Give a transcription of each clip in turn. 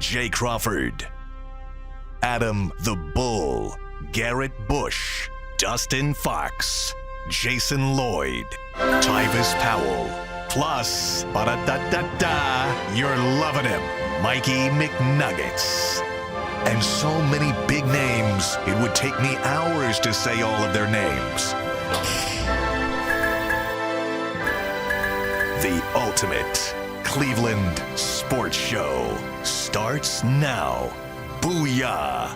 Jay Crawford, Adam the Bull, Garrett Bush, Dustin Fox, Jason Lloyd, Tyvis Powell, plus, ba-da-da-da-da, you're loving him, Mikey McNuggets. And so many big names, it would take me hours to say all of their names. The ultimate Cleveland sports show starts now. Booyah!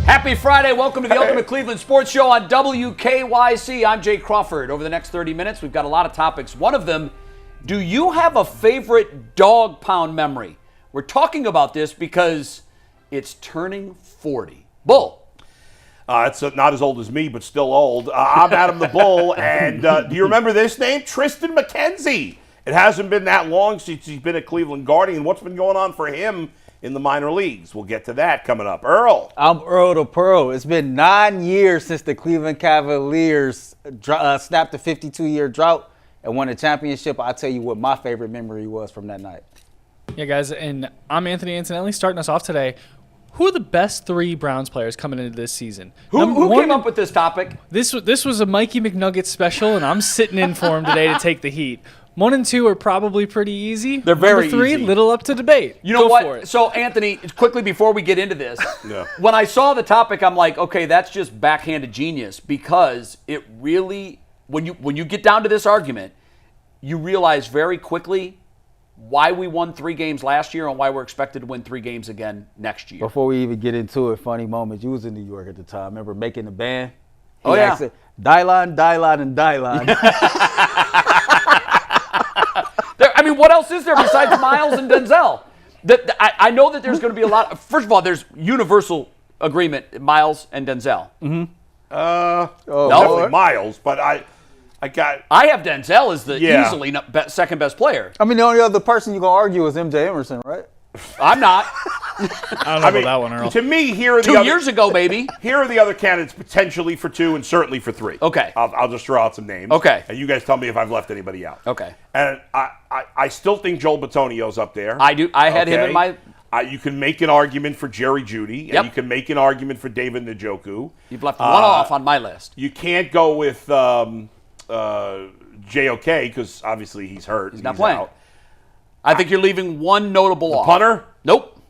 Happy Friday. Welcome to the Ultimate Cleveland Sports Show on WKYC. I'm Jay Crawford. Over the next 30 minutes, we've got a lot of topics. One of them, do you have a favorite Dawgpound memory? We're talking about this because it's turning 40. Bull. It's not as old as me, but still old. I'm Adam the Bull, and do you remember this name? Tristan McKenzie. It hasn't been that long since he's been a Cleveland Guardian. What's been going on for him in the minor leagues? We'll get to that coming up. Earl. I'm Earl the Pearl. It's been 9 years since the Cleveland Cavaliers snapped a 52-year drought and won a championship. I'll tell you what my favorite memory was from that night. Yeah, guys, and I'm Anthony Antonelli starting us off today. Who are the best three Browns players coming into this season? Who came up with this topic? This was a Mikey McNuggets special, and I'm sitting in for him today to take the heat. 1 and 2 are probably pretty easy. They're very Number 3, easy. Little up to debate. You know Go what? for it. So, Anthony, quickly before we get into this, Yeah. when I saw the topic, I'm like, okay, that's just backhanded genius, because it really, when you get down to this argument, you realize very quickly why we won 3 games last year and why we're expected to win 3 games again next year. Before we even get into it, funny moment. You was in New York at the time. Remember making the band? Oh, yeah. Dylan, and Dylan. I mean, what else is there besides Myles and Denzel? I know that there's going to be a lot. First of all, there's universal agreement, Myles and Denzel. Definitely Myles, but I have Denzel as the easily second best player. I mean, the only other person you're going to argue is MJ Emerson, right? I'm not. I don't know about that one, Earl. To me, here are the 2 other, years ago, baby. Here are the other candidates potentially for 2 and certainly for 3. Okay. I'll just throw out some names. Okay. And you guys tell me if I've left anybody out. Okay. And I still think Joel Bitonio's up there. I do. I had him in my. You can make an argument for Jerry Jeudy, and Yep. you can make an argument for David Njoku. You've left one off on my list. You can't go with JOK because obviously he's hurt. He's not playing. Out. I think you're leaving one notable off. Punter? Nope.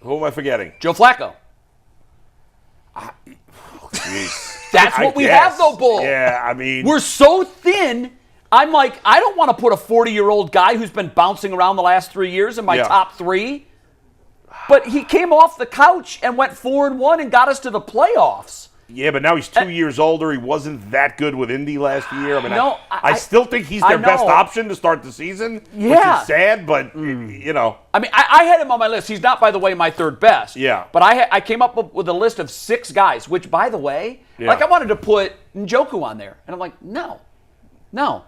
Who am I forgetting? Joe Flacco. Jeez. That's what I we guess. have, though, Bull. Yeah, I mean. We're so thin. I'm like, I don't want to put a 40-year-old guy who's been bouncing around the last 3 years in my top 3. But he came off the couch and went 4-1 and got us to the playoffs. Yeah, but now he's 2 years older. He wasn't that good with Indy last year. I mean, No, I still think he's their best option to start the season, which Yeah. is sad, but, you know. I mean, I had him on my list. He's not, by the way, my third best. Yeah. But I came up with a list of 6 guys, which, by the way, like I wanted to put Njoku on there. And I'm like, no. Now,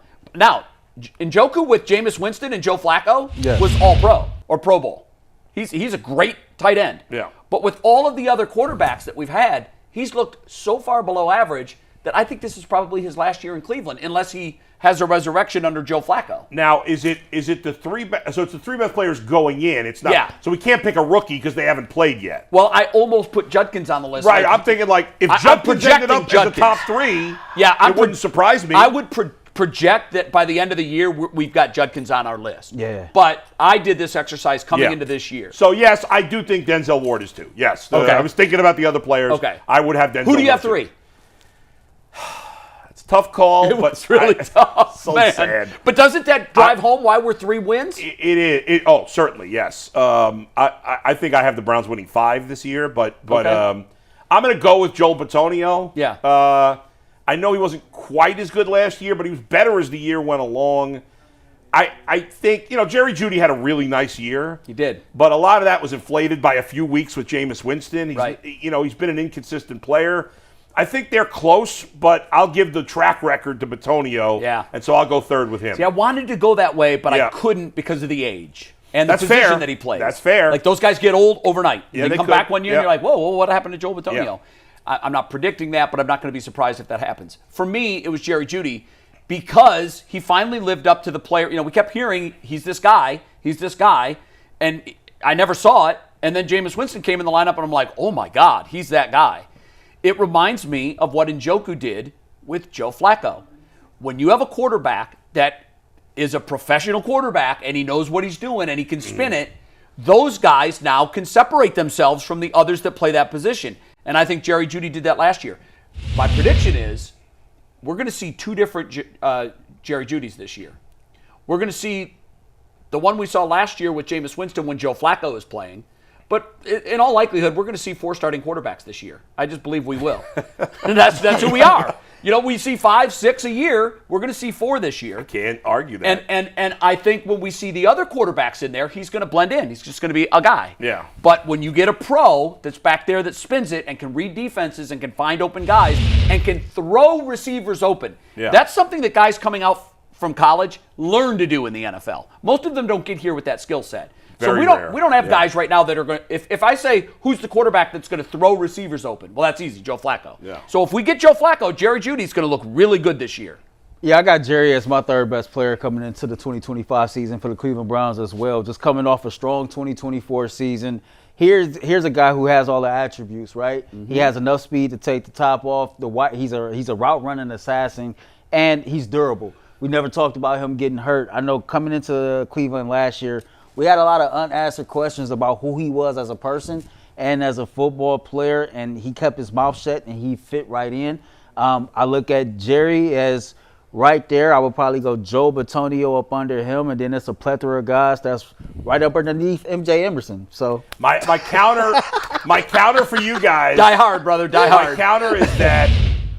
Njoku with Jameis Winston and Joe Flacco was all pro or Pro Bowl. He's a great tight end. Yeah. But with all of the other quarterbacks that we've had, he's looked so far below average that I think this is probably his last year in Cleveland, unless he has a resurrection under Joe Flacco. Now, is it the 3 so it's the 3 best players going in. It's not. Yeah. So we can't pick a rookie because they haven't played yet. Well, I almost put Judkins on the list. Right. I'm thinking like if I'm Judkins ended up projecting as the top 3, Yeah, it wouldn't surprise me. I would project that by the end of the year, we've got Judkins on our list. Yeah. But I did this exercise coming into this year. So, yes, I do think Denzel Ward is 2. Yes. Okay. I was thinking about the other players. Okay. I would have Denzel Who do you have Ward 3? It's a tough call. It was really tough, so man. sad. But doesn't that drive home why we're 3 wins? It is. Oh, certainly, yes. I think I have the Browns winning 5 this year, but Okay. I'm going to go with Joel Bitonio. Yeah. I know he wasn't quite as good last year, but he was better as the year went along. I think, Jerry Jeudy had a really nice year. He did. But a lot of that was inflated by a few weeks with Jameis Winston. Right. He's been an inconsistent player. I think they're close, but I'll give the track record to Bitonio. Yeah. And so I'll go third with him. See, I wanted to go that way, but Yeah. I couldn't because of the age and the That's position fair. that he plays. That's fair. Like, those guys get old overnight. Yeah, they come could. back one year and Yeah. you're like, whoa, what happened to Joel Bitonio? Yeah. I'm not predicting that, but I'm not going to be surprised if that happens. For me, it was Jerry Jeudy because he finally lived up to the player. We kept hearing, he's this guy, and I never saw it. And then Jameis Winston came in the lineup, and I'm like, oh, my God, he's that guy. It reminds me of what Njoku did with Joe Flacco. When you have a quarterback that is a professional quarterback and he knows what he's doing and he can spin it, those guys now can separate themselves from the others that play that position. And I think Jerry Jeudy did that last year. My prediction is we're going to see two different Jerry Judys this year. We're going to see the one we saw last year with Jameis Winston when Joe Flacco was playing. But in all likelihood, we're going to see 4 starting quarterbacks this year. I just believe we will. And that's who we are. You know, we see 5, 6 a year. We're going to see 4 this year. Can't argue that. And I think when we see the other quarterbacks in there, he's going to blend in. He's just going to be a guy. Yeah. But when you get a pro that's back there that spins it and can read defenses and can find open guys and can throw receivers open, that's something that guys coming out from college learn to do in the NFL. Most of them don't get here with that skill set. So we don't have guys right now that are going to, if I say who's the quarterback that's going to throw receivers open, well, that's easy, Joe Flacco. Yeah. So if we get Joe Flacco, Jerry Jeudy's going to look really good this year. Yeah, I got Jerry as my 3rd best player coming into the 2025 season for the Cleveland Browns as well. Just coming off a strong 2024 season. Here's a guy who has all the attributes, right? Mm-hmm. He has enough speed to take the top off. He's a route running assassin, and he's durable. We never talked about him getting hurt. I know coming into Cleveland last year, we had a lot of unanswered questions about who he was as a person and as a football player, and he kept his mouth shut and he fit right in. I look at Jerry as right there. I would probably go Joe Bitonio up under him, and then it's a plethora of guys that's right up underneath MJ Emerson. So my counter for you guys. Die hard, brother. Die hard. My counter is that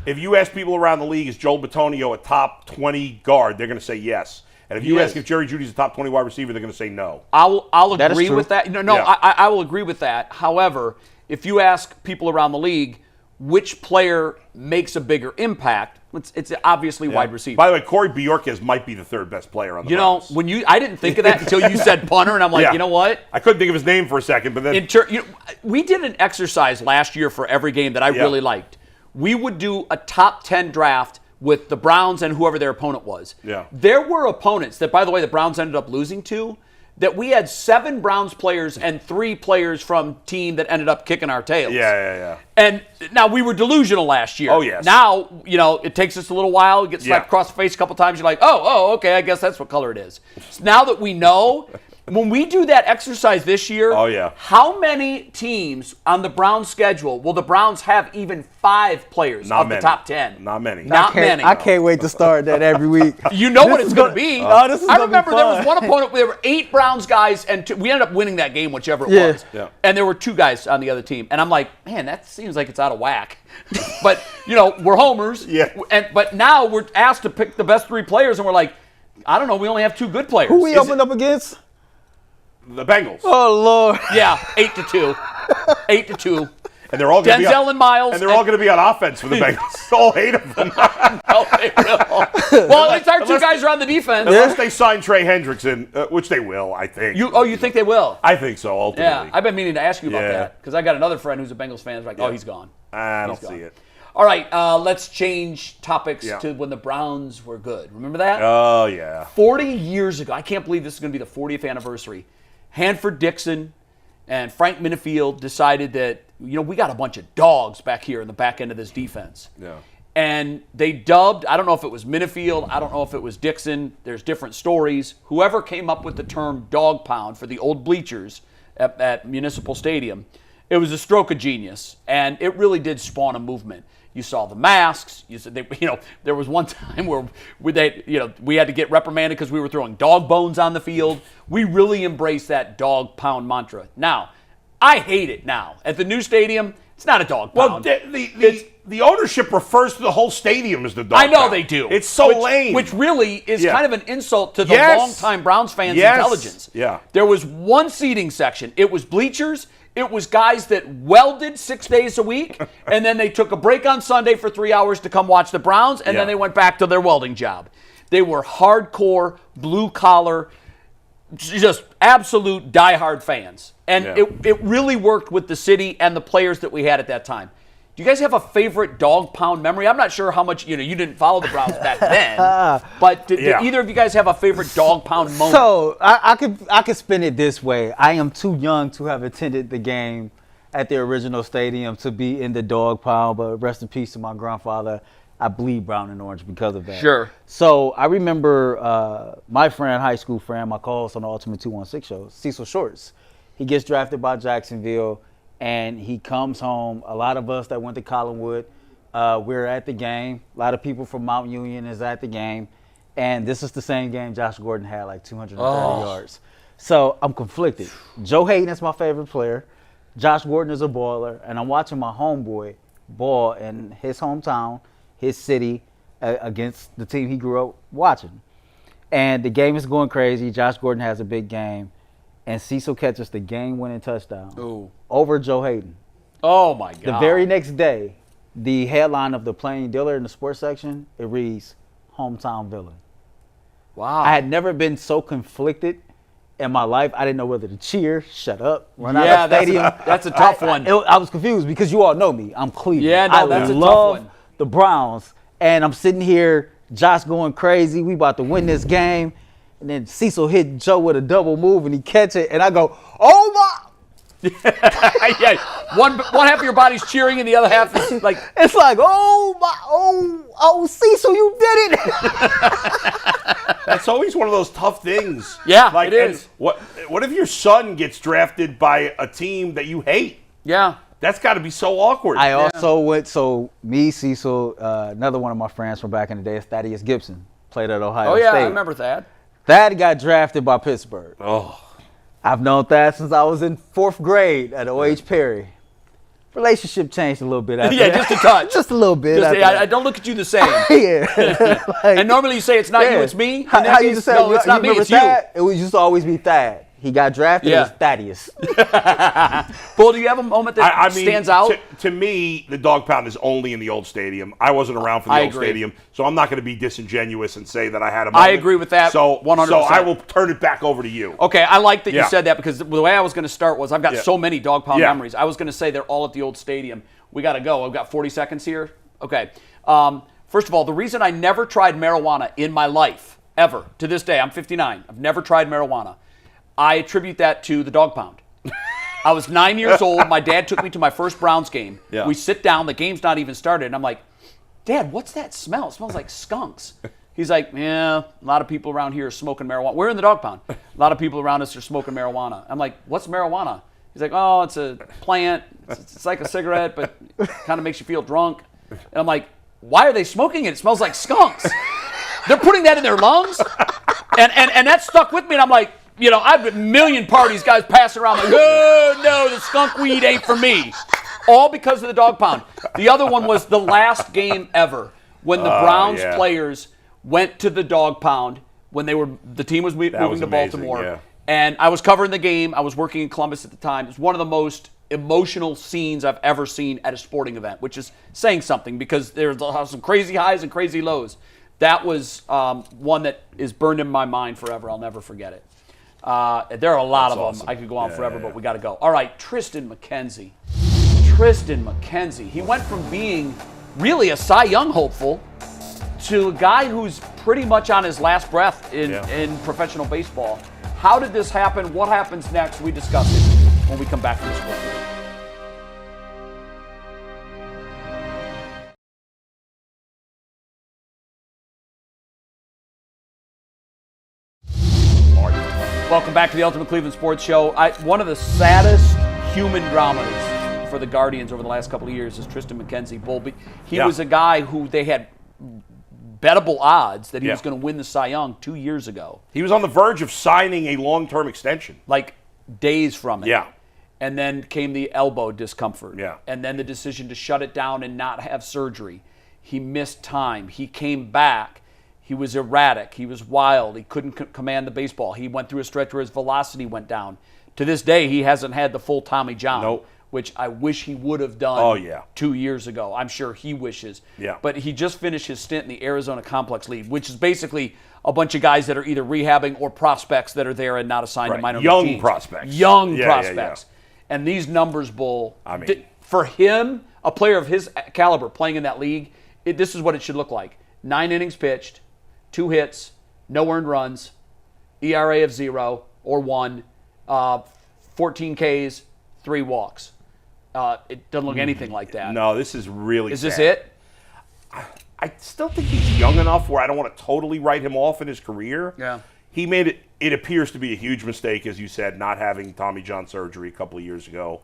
if you ask people around the league, is Joe Bitonio a top 20 guard? They're going to say yes. And if you ask if Jerry Jeudy's a top 20 wide receiver, they're going to say no. I'll agree with that. I will agree with that. However, if you ask people around the league which player makes a bigger impact, it's obviously wide receiver. By the way, Corey Bjorkes might be the 3rd best player on the Browns. I didn't think of that until you said punter, and I'm like, you know what? I couldn't think of his name for a second, but then we did an exercise last year for every game that I really liked. We would do a top 10 draft with the Browns and whoever their opponent was. Yeah. There were opponents that, by the way, the Browns ended up losing to, that we had 7 Browns players and 3 players from team that ended up kicking our tails. Yeah. And now we were delusional last year. Oh, yes. Now, it takes us a little while. You get slapped across the face a couple times. You're like, oh, okay, I guess that's what color it is. So now that we know, when we do that exercise this year, how many teams on the Browns schedule will the Browns have even 5 players of the top 10? Not many. Not many. I can't wait to start that every week. You know what it's going to be. I remember there was one opponent, there were 8 Browns guys, and we ended up winning that game, whichever it was. Yeah. And there were 2 guys on the other team. And I'm like, man, that seems like it's out of whack. But, we're homers. Yeah. But now we're asked to pick the best 3 players, and we're like, I don't know, we only have 2 good players. Who we opened up against? The Bengals. Oh, Lord. Yeah, 8-2. 8-2. And they're all going to be Denzel and Myles. And they're all going to be on offense for the Bengals. All 8 of them. No, they will. Well, at least our 2 guys are on the defense. Unless they sign Trey Hendrickson, which they will, I think. You think they will? I think so, ultimately. Yeah, I've been meaning to ask you about that because I got another friend who's a Bengals fan. He's like, oh, he's gone. I don't see it. All right, let's change topics to when the Browns were good. Remember that? Oh, yeah. 40 years ago. I can't believe this is going to be the 40th anniversary. Hanford Dixon and Frank Minifield decided that, we got a bunch of dogs back here in the back end of this defense. Yeah. And they dubbed, I don't know if it was Minifield, I don't know if it was Dixon, there's different stories. Whoever came up with the term Dawgpound for the old bleachers at Municipal Stadium, it was a stroke of genius, and it really did spawn a movement. You saw the masks. You said, there was one time where we had to get reprimanded because we were throwing dog bones on the field. We really embraced that dog pound mantra. Now, I hate it now. At the new stadium, it's not a dog pound. Well, the ownership refers to the whole stadium as the dog pound. I know they do. It's so lame. Which really is kind of an insult to the longtime Browns fans' intelligence. Yeah. There was one seating section. It was bleachers. It was guys that welded 6 days a week, and then they took a break on Sunday for 3 hours to come watch the Browns, and then they went back to their welding job. They were hardcore, blue-collar, just absolute diehard fans. And it really worked with the city and the players that we had at that time. Do you guys have a favorite Dawgpound memory? I'm not sure how much, you didn't follow the Browns back then, but did either of you guys have a favorite Dawgpound moment? So I could spin it this way. I am too young to have attended the game at the original stadium to be in the Dawgpound, but rest in peace to my grandfather. I bleed brown and orange because of that. Sure. So I remember my friend, high school friend, my co-host on the Ultimate 216 show, Cecil Shorts. He gets drafted by Jacksonville, and he comes home. A lot of us that went to Collinwood, we're at the game. A lot of people from Mount Union is at the game. And this is the same game Josh Gordon had, like 230 yards. So I'm conflicted. Joe Hayden is my favorite player. Josh Gordon is a baller. And I'm watching my homeboy ball in his hometown, his city, against the team he grew up watching. And the game is going crazy. Josh Gordon has a big game. And Cecil catches the game-winning touchdown over Joe Hayden. Oh, my God. The very next day, the headline of the Plain Dealer in the sports section, it reads, hometown villain. Wow. I had never been so conflicted in my life. I didn't know whether to cheer, shut up, run out of the stadium. That's a tough one. I was confused because you all know me. I'm Cleveland. Yeah, no, that's a tough love one. the Browns, and I'm sitting here, Josh going crazy. We about to win this game. And then Cecil hit Joe with a double move, and he catch it, and I go, oh, my. Yeah, one half of your body's cheering, and the other half is like. It's like, oh, Cecil, you did it. That's always one of those tough things. Yeah, it is. What if your son gets drafted by a team that you hate? Yeah. That's got to be so awkward. I also went, me, Cecil, another one of my friends from back in the day is Thaddeus Gibson, played at Ohio State. Oh, yeah, I remember that. Thad got drafted by Pittsburgh. Oh. I've known Thad since I was in 4th grade at O.H. Perry. Relationship changed a little bit after that. Just a touch. Just a little bit. I don't look at you the same. Yeah. And normally you say it's not you, it's me. How you just say, no, it's not me, it's Thad? you. It used to always be Thad. He got drafted, it was Thaddeus. Bull, do you have a moment that stands out? To me, the Dawgpound is only in the old stadium. I wasn't around for the old stadium, so I'm not going to be disingenuous and say that I had a moment. I agree with that. So 100%. So I will turn it back over to you. Okay, I like that you said that because the way I was going to start was I've got so many Dawgpound memories. I was going to say they're all at the old stadium. We got to go. I've got 40 seconds here. Okay. First of all, the reason I never tried marijuana in my life, ever, to this day, I'm 59. I've never tried marijuana. I attribute that to the Dawgpound. I was 9 years old. My dad took me to my first Browns game. Yeah. We sit down. The game's not even started. And I'm like, Dad, what's that smell? It smells like skunks. He's like, yeah, a lot of people around here are smoking marijuana. We're in the Dawgpound. A lot of people around us are smoking marijuana. I'm like, what's marijuana? He's like, oh, it's a plant. It's like a cigarette, but it kind of makes you feel drunk. And I'm like, why are they smoking it? It smells like skunks. They're putting that in their lungs? And that stuck with me. And I'm like, I've been a million parties, guys passing around like, oh, no, the skunk weed ain't for me. All because of the Dawgpound. The other one was the last game ever when the Browns players went to the Dawgpound when the team was moving to Baltimore. Yeah. And I was covering the game. I was working in Columbus at the time. It was one of the most emotional scenes I've ever seen at a sporting event, which is saying something because there's some crazy highs and crazy lows. That was one that is burned in my mind forever. I'll never forget it. There are a lot of them. I could go on forever, but we got to go. All right, Tristan McKenzie. Tristan McKenzie. He went from being really a Cy Young hopeful to a guy who's pretty much on his last breath in professional baseball. How did this happen? What happens next? We discuss it when we come back from the sports break. Welcome back to the Ultimate Cleveland Sports Show. One of the saddest human dramas for the Guardians over the last couple of years is Tristian McKenzie. Bull. He was a guy who they had bettable odds that he was going to win the Cy Young 2 years ago. He was on the verge of signing a long-term extension. Like days from it. Yeah. And then came the elbow discomfort. Yeah. And then the decision to shut it down and not have surgery. He missed time. He came back. He was erratic. He was wild. He couldn't command the baseball. He went through a stretch where his velocity went down. To this day, he hasn't had the full Tommy John, which I wish he would have done 2 years ago. I'm sure he wishes. Yeah. But he just finished his stint in the Arizona Complex League, which is basically a bunch of guys that are either rehabbing or prospects that are there and not assigned to minor league teams. Young prospects. Young prospects. And these numbers, Bull, I mean, for him, a player of his caliber playing in that league, this is what it should look like. 9 innings pitched, 2 hits, no earned runs, ERA of 0 or 1, 14 Ks, 3 walks. It doesn't look anything like that. No, this is really Is this sad. it? I still think he's young enough where I don't want to totally write him off in his career. Yeah. He made it. It appears to be a huge mistake, as you said, not having Tommy John surgery a couple of years ago.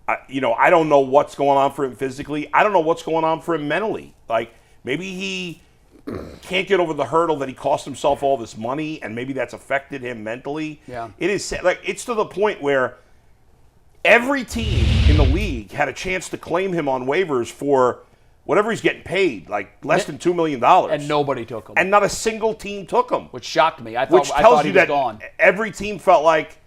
I don't know what's going on for him physically. I don't know what's going on for him mentally. Like, maybe he can't get over the hurdle that he cost himself all this money, and maybe that's affected him mentally. Yeah. It is like it's to the point where every team in the league had a chance to claim him on waivers for whatever he's getting paid, like less than $2 million. And nobody took him. And not a single team took him. Which shocked me. I Which thought tells he you was that gone. every team felt like,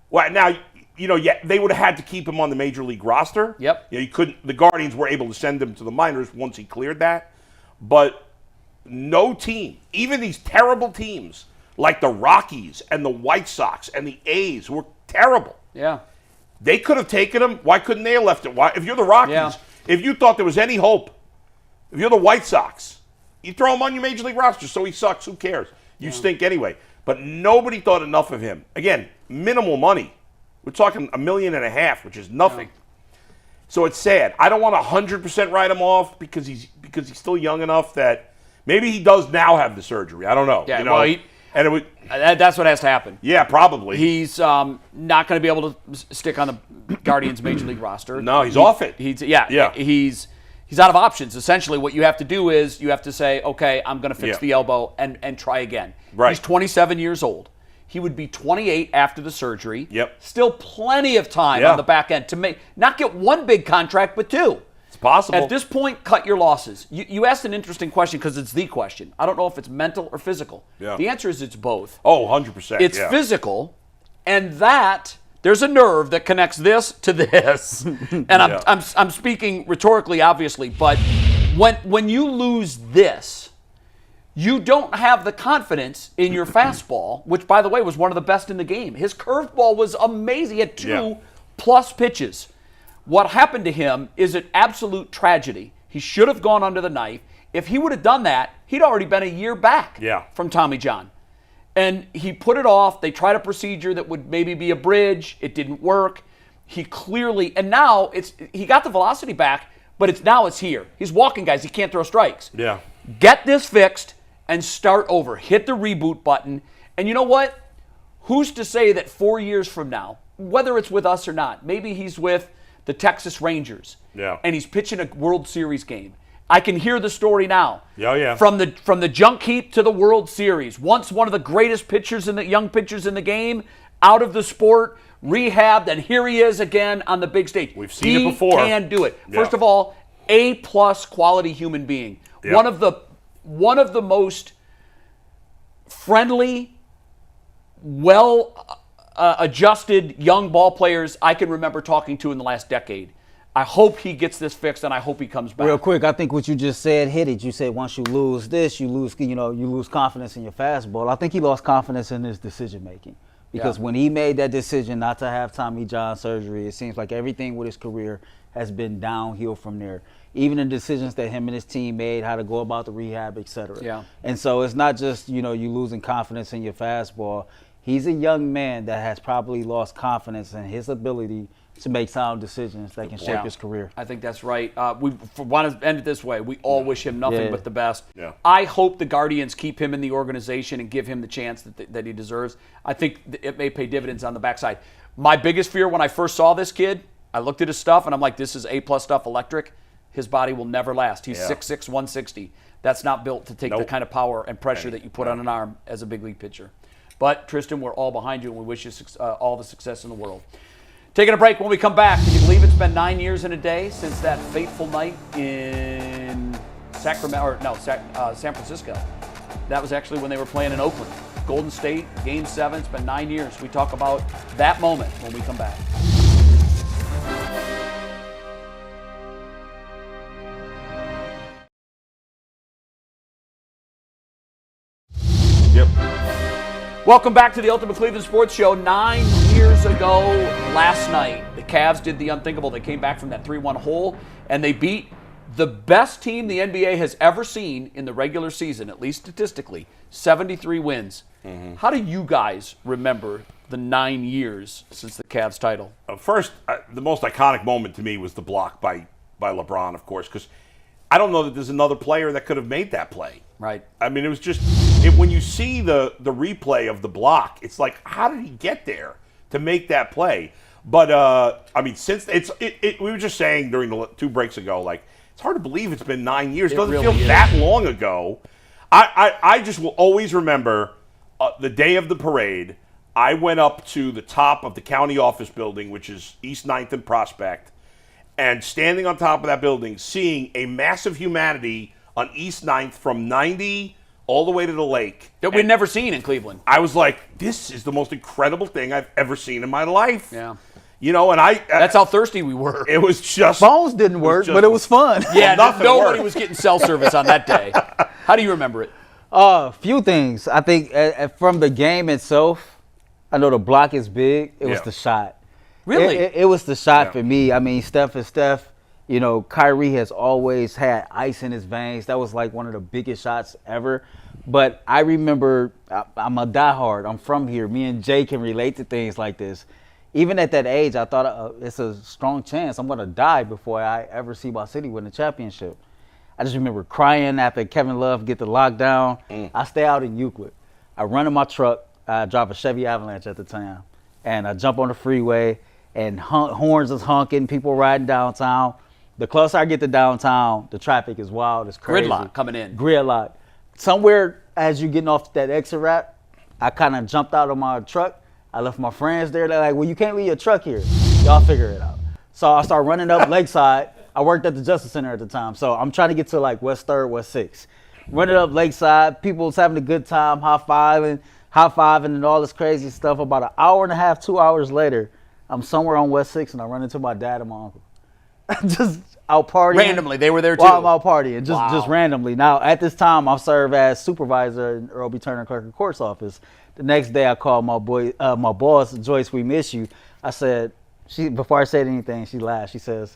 well, now, they would have had to keep him on the major league roster. Yep. You couldn't. The Guardians were able to send him to the minors once he cleared that. But no team, even these terrible teams like the Rockies and the White Sox and the A's were terrible. Yeah. They could have taken him. Why couldn't they have left it? Why? If you're the Rockies, if you thought there was any hope, if you're the White Sox, you throw him on your major league roster. So he sucks. Who cares? You stink anyway. But nobody thought enough of him. Again, minimal money. We're talking $1.5 million, which is nothing. So it's sad. I don't want to 100% write him off because he's still young enough that maybe he does now have the surgery. I don't know. Yeah. And it would. That's what has to happen. Yeah, probably. He's not going to be able to stick on the Guardians major league roster. No, he's off it. He's out of options. Essentially, what you have to do is you have to say, okay, I'm going to fix the elbow and try again. Right. He's 27 years old. He would be 28 after the surgery. Yep. Still plenty of time on the back end to not get one big contract, but 2. It's possible. At this point, cut your losses. You asked an interesting question because it's the question. I don't know if it's mental or physical. Yeah. The answer is it's both. Oh, 100%. It's physical, and there's a nerve that connects this to this. And I'm speaking rhetorically, obviously, but when you lose this, you don't have the confidence in your fastball, which, by the way, was one of the best in the game. His curveball was amazing. He had 2+ pitches. What happened to him is an absolute tragedy. He should have gone under the knife. If he would have done that, he'd already been a year back from Tommy John. And he put it off. They tried a procedure that would maybe be a bridge. It didn't work. He clearly, and now he got the velocity back, but it's here. He's walking, guys. He can't throw strikes. Yeah. Get this fixed and start over. Hit the reboot button. And you know what? Who's to say that 4 years from now, whether it's with us or not, maybe he's with the Texas Rangers, and he's pitching a World Series game. I can hear the story now. From the junk heap to the World Series. Once one of the greatest young pitchers in the game, out of the sport, rehabbed, and here he is again on the big stage. We've seen it before. He can do it. First of all, A+ quality human being. One of the most friendly, adjusted young ball players I can remember talking to in the last decade. I hope he gets this fixed, and I hope he comes back. Real quick, I think what you just said hit it. You said once you lose this, you lose confidence in your fastball. I think he lost confidence in his decision making because when he made that decision not to have Tommy John surgery, it seems like everything with his career has been downhill from there. Even the decisions that him and his team made, how to go about the rehab, et cetera. Yeah. And so it's not just you losing confidence in your fastball. He's a young man that has probably lost confidence in his ability to make sound decisions that can shape his career. I think that's right. We want to end it this way. We all wish him nothing but the best. Yeah. I hope the Guardians keep him in the organization and give him the chance that he deserves. I think it may pay dividends on the backside. My biggest fear when I first saw this kid, I looked at his stuff and I'm like, this is A+ stuff, electric. His body will never last. He's 6'6", 160. That's not built to take the kind of power and pressure that you put on an arm as a big league pitcher. But, Tristan, we're all behind you, and we wish you all the success in the world. Taking a break. When we come back, can you believe it's been 9 years and a day since that fateful night in San Francisco? That was actually when they were playing in Oakland. Golden State, Game 7. It's been 9 years. We talk about that moment when we come back. Welcome back to the Ultimate Cleveland Sports Show. 9 years ago last night, the Cavs did the unthinkable. They came back from that 3-1 hole, and they beat the best team the NBA has ever seen in the regular season, at least statistically, 73 wins. How do you guys remember the 9 years since the Cavs title? First, the most iconic moment to me was the block by LeBron, of course, because I don't know that there's another player that could have made that play. Right. I mean, it was just when you see the replay of the block, it's like, how did he get there to make that play? But I mean, since we were just saying during the 2 breaks ago, like, it's hard to believe it's been 9 years. It doesn't really feel is. that long ago. I just will always remember the day of the parade. I went up to the top of the county office building, which is East 9th and Prospect, and standing on top of that building, seeing a massive humanity on East 9th from 90 all the way to the lake. That we'd never seen in Cleveland. I was like, this is the most incredible thing I've ever seen in my life. Yeah. You know, and That's how thirsty we were. it was just... Phones didn't work, just- but it was fun. Yeah, nothing nobody worked. was getting cell service on that day. How do you remember it? Few things. I think from the game itself, I know the block is big. It was Yeah. the shot. Really? It was the shot Yeah. for me. I mean, Steph is Steph. You know, Kyrie has always had ice in his veins. That was like one of the biggest shots ever. But I remember, I'm a diehard. I'm from here. Me and Jay can relate to things like this. Even at that age, I thought it's a strong chance I'm going to die before I ever see my city win a championship. I just remember crying after Kevin Love get the lockdown. I stay out in Euclid. I run in my truck. I drive a Chevy Avalanche at the time. And I jump on the freeway, and horns is honking, people riding downtown. The closer I get to downtown, the traffic is wild. It's crazy. Gridlock coming in. Gridlock. Somewhere as you getting off that exit ramp, I kind of jumped out of my truck. I left my friends there. They're like, well, you can't leave your truck here. Y'all figure it out. So I started running up Lakeside. I worked at the Justice Center at the time. So I'm trying to get to like West 3rd, West 6th. Running up Lakeside. People was having a good time, high-fiving and all this crazy stuff. About an hour and a half, 2 hours later, I'm somewhere on West 6th, and I run into my dad and my uncle. Just out partying. Randomly, they were there too. While I'm out partying, Wow. just randomly. Now, at this time, I serve as supervisor in Earl B. Turner Clerk of Court's office. The next day, I called my boss, Joyce, we miss you. I said, before I said anything, she laughed. She says,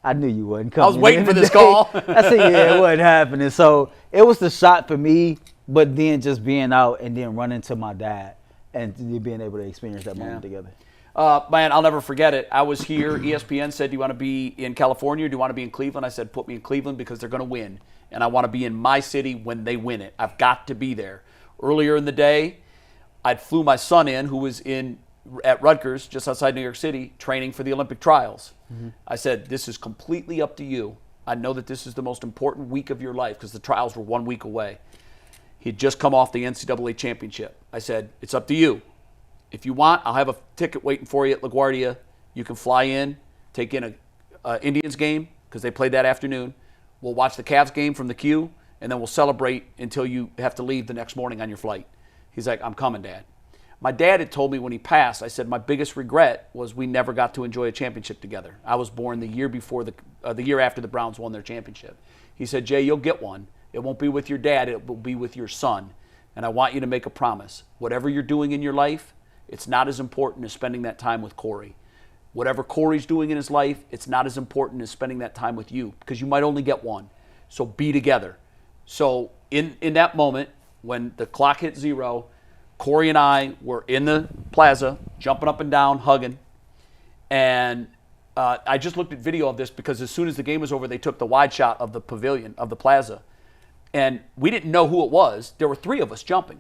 I knew you wasn't coming. I was waiting for this call. I said, yeah, it wasn't happening. So it was the shot for me, but then just being out and then running to my dad and being able to experience that moment together. Man, I'll never forget it. I was here. ESPN said, do you want to be in California or do you want to be in Cleveland? I said, put me in Cleveland because they're going to win. And I want to be in my city when they win it. I've got to be there. Earlier in the day, I'd flew my son in, who was at Rutgers, just outside New York City, training for the Olympic trials. I said, this is completely up to you. I know that this is the most important week of your life because the trials were 1 week away. He'd just come off the NCAA championship. I said, it's up to you. If you want, I'll have a ticket waiting for you at LaGuardia. You can fly in, take in a Indians game because they played that afternoon. We'll watch the Cavs game from the queue, and then we'll celebrate until you have to leave the next morning on your flight. He's like, I'm coming, Dad. My dad had told me when he passed, I said, my biggest regret was we never got to enjoy a championship together. I was born the year before the year after the Browns won their championship. He said, Jay, you'll get one. It won't be with your dad. It will be with your son. And I want you to make a promise. Whatever you're doing in your life, it's not as important as spending that time with Corey. Whatever Corey's doing in his life, it's not as important as spending that time with you because you might only get one. So be together. So in that moment, when the clock hit 0, Corey and I were in the plaza, jumping up and down, hugging. And I just looked at video of this because as soon as the game was over, they took the wide shot of the pavilion, of the plaza. And we didn't know who it was. There were 3 of us jumping.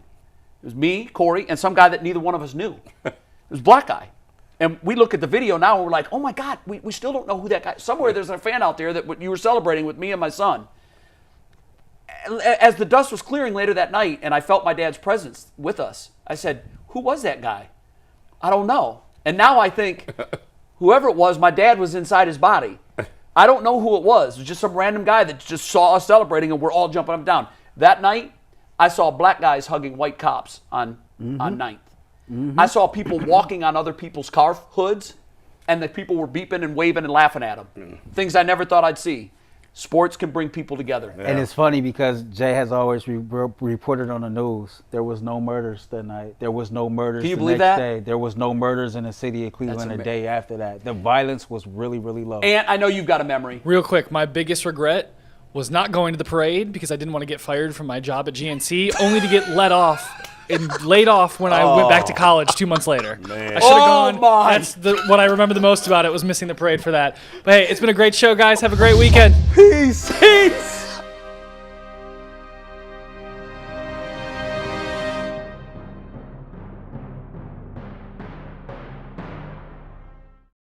It was me, Corey, and some guy that neither one of us knew. It was a black guy. And we look at the video now and we're like, oh my God, we still don't know who that guy is. Somewhere there's a fan out there that you were celebrating with me and my son. As the dust was clearing later that night and I felt my dad's presence with us, I said, who was that guy? I don't know. And now I think, whoever it was, my dad was inside his body. I don't know who it was. It was just some random guy that just saw us celebrating and we're all jumping up and down. That night, I saw black guys hugging white cops on 9th. I saw people walking on other people's car hoods, and the people were beeping and waving and laughing at them. Things I never thought I'd see. Sports can bring people together. And it's funny because Jay has always reported on the news. There was no murders that night. There was no murders Can you the believe next that? day. There was no murders in the city of Cleveland a day after that. The violence was really, really low. And I know you've got a memory. Real quick, my biggest regret was not going to the parade because I didn't want to get fired from my job at GNC, only to get laid off when I went back to college 2 months later. Man. I should have gone. My. That's what I remember the most about it was missing the parade for that. But hey, it's been a great show, guys. Have a great weekend. Peace.